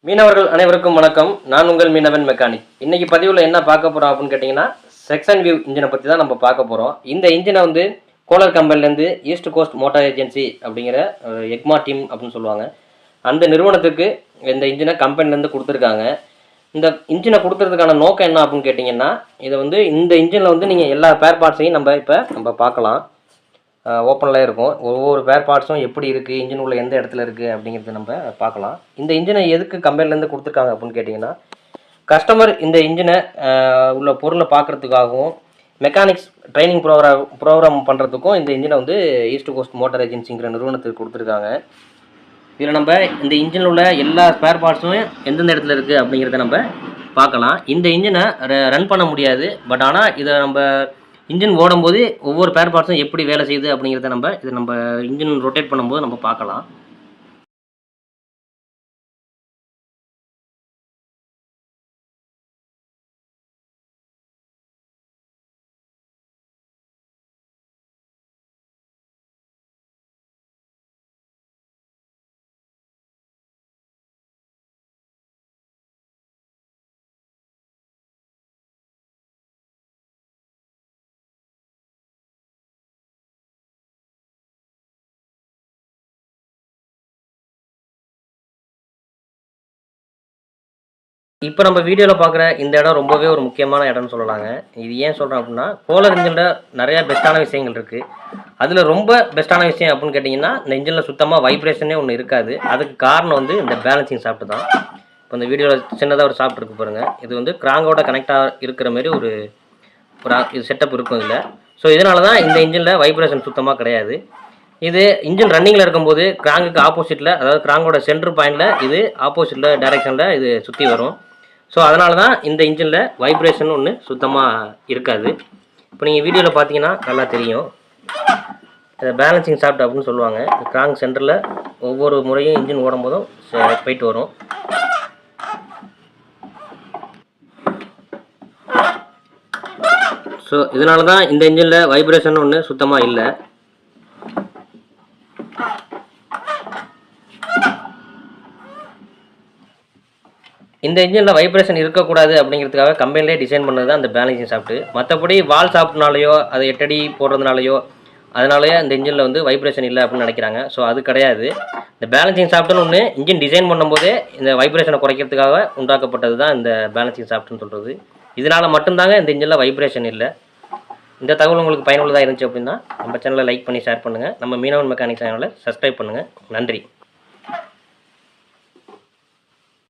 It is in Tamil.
மீனவர்கள் அனைவருக்கும் வணக்கம். நான் உங்கள் மீனவன் மெக்கானிக். இன்னைக்கு பதிவில் என்ன பார்க்க போகிறோம் அப்படின்னு கேட்டிங்கன்னா, செக்ஷன் வியூ இன்ஜினை பற்றி தான் நம்ம பார்க்க போகிறோம். இந்த இன்ஜினை வந்து கோலர் கம்பெனிலேருந்து ஈஸ்ட் கோஸ்ட் மோட்டார் ஏஜென்சி அப்படிங்கிற எக்மா டீம் அப்படின்னு சொல்லுவாங்க. அந்த நிறுவனத்துக்கு இந்த இன்ஜினை கம்பெனிலேருந்து கொடுத்துருக்காங்க. இந்த இன்ஜினை கொடுத்துறதுக்கான நோக்கம் என்ன அப்படின்னு கேட்டிங்கன்னா, இதை வந்து இந்த இன்ஜினில் வந்து நீங்கள் எல்லா ஸ்பேர் பார்ட்ஸையும் நம்ம பார்க்கலாம். ஓப்பனில் இருக்கும். ஒவ்வொரு ஸ்பேர் பார்ட்ஸும் எப்படி இருக்குது, இன்ஜின் உள்ள எந்த இடத்துல இருக்குது அப்படிங்கிறத நம்ம பார்க்கலாம். இந்த இன்ஜினை எதுக்கு கம்பெனிலேருந்து கொடுத்துருக்காங்க அப்படின்னு கேட்டிங்கன்னா, கஸ்டமர் இந்த இன்ஜினை உள்ள பொருளை பார்க்குறதுக்காகவும் மெக்கானிக்ஸ் ட்ரைனிங் ப்ரோக்ராம் பண்ணுறதுக்கும் இந்த இன்ஜினை வந்து ஈஸ்ட் கோஸ்ட் மோட்டார் ஏஜென்சிங்கிற நிறுவனத்துக்கு கொடுத்துருக்காங்க. இதில் நம்ம இந்த இன்ஜினில் உள்ள எல்லா ஸ்பேர் பார்ட்ஸும் எந்தெந்த இடத்துல இருக்குது அப்படிங்கிறத நம்ம பார்க்கலாம். இந்த இன்ஜினை ரன் பண்ண முடியாது. பட் ஆனால் இதை நம்ம இன்ஜின் ஓடும்போது ஒவ்வொரு ஸ்பேர் பார்ட்ஸும் எப்படி வேலை செய்யுது அப்படிங்கிறத நம்ம இன்ஜின் ரொட்டேட் பண்ணும்போது நம்ம பார்க்கலாம். இப்போ நம்ம வீடியோவில் பார்க்குற இந்த இடம் ரொம்பவே ஒரு முக்கியமான இடம்னு சொல்லலாங்க. இது ஏன் சொல்கிறேன் அப்படின்னா, கோலர் இன்ஜினில் நிறையா பெஸ்ட்டான விஷயங்கள் இருக்குது. அதில் ரொம்ப பெஸ்ட்டான விஷயம் அப்படின்னு கேட்டிங்கன்னா, இந்த இன்ஜினில் சுத்தமாக வைப்ரேஷனே ஒன்று இருக்காது. அதுக்கு காரணம் வந்து இந்த பேலன்சிங் சாஃப்ட் தான். இப்போ இந்த வீடியோவில் சின்னதாக ஒரு சாஃப்ட் இருக்குது பாருங்கள். இது வந்து கிராங்கோட கனெக்டாக இருக்கிற மாதிரி ஒரு இது செட்டப் இருக்கும் இதில். ஸோ இதனால தான் இந்த இன்ஜினில் வைப்ரேஷன் சுத்தமாக கிடையாது. இது இன்ஜின் ரன்னிங்கில் இருக்கும்போது கிராங்குக்கு ஆப்போசிட்டில், அதாவது கிராங்கோட சென்டர் பாயிண்டில் இது ஆப்போசிட்டில் டைரெக்ஷனில் இது சுற்றி வரும். ஸோ அதனால தான் இந்த இன்ஜினில் வைப்ரேஷன் ஒன்று சுத்தமாக இருக்காது. இப்போ நீங்கள் வீடியோவில் பார்த்தீங்கன்னா நல்லா தெரியும். இதை பேலன்சிங் சாஃப்ட் அப்படின்னு சொல்லுவாங்க. கிராங்க் சென்டரில் ஒவ்வொரு முறையும் இன்ஜின் ஓடும் போதும் போயிட்டு வரும். ஸோ இதனால தான் இந்த இன்ஜினில் வைப்ரேஷன் ஒன்று சுத்தமாக இல்லை. இந்த இன்ஜினில் வைப்ரேஷன் இருக்கக்கூடாது அப்படிங்கிறதுக்காக கம்பெனிலே டிசைன் பண்ணது தான் அந்த பேலன்சிங் சாஃப்ட்டு. மற்றபடி வால் சாஃப்ட்னாலேயோ அது 8 அடி போடுறதுனாலையோ அதனாலேயே இந்த இன்ஜினில் வந்து வைப்ரேஷன் இல்லை அப்படின்னு நினைக்கிறாங்க. ஸோ அது கிடையாது. இந்த பேலன்சிங் சாஃப்ட்டுன்னு ஒன்று இன்ஜின் டிசைன் பண்ணும்போதே இந்த வைப்ரேஷனை குறைக்கிறதுக்காக உண்டாக்கப்பட்டது தான் இந்த பேலன்சிங் சாஃப்ட்னு சொல்கிறது. இதனால் மட்டும்தாங்க இந்த இன்ஜினில் வைப்ரேஷன் இல்லை. இந்த தகவல் உங்களுக்கு பயனுள்ளதாக இருந்துச்சு அப்படின்னா நம்ம சேனலை லைக் பண்ணி ஷேர் பண்ணுங்கள். நம்ம மீனவன் மெக்கானிக் சேனலை சப்ஸ்கிரைப் பண்ணுங்கள். நன்றி.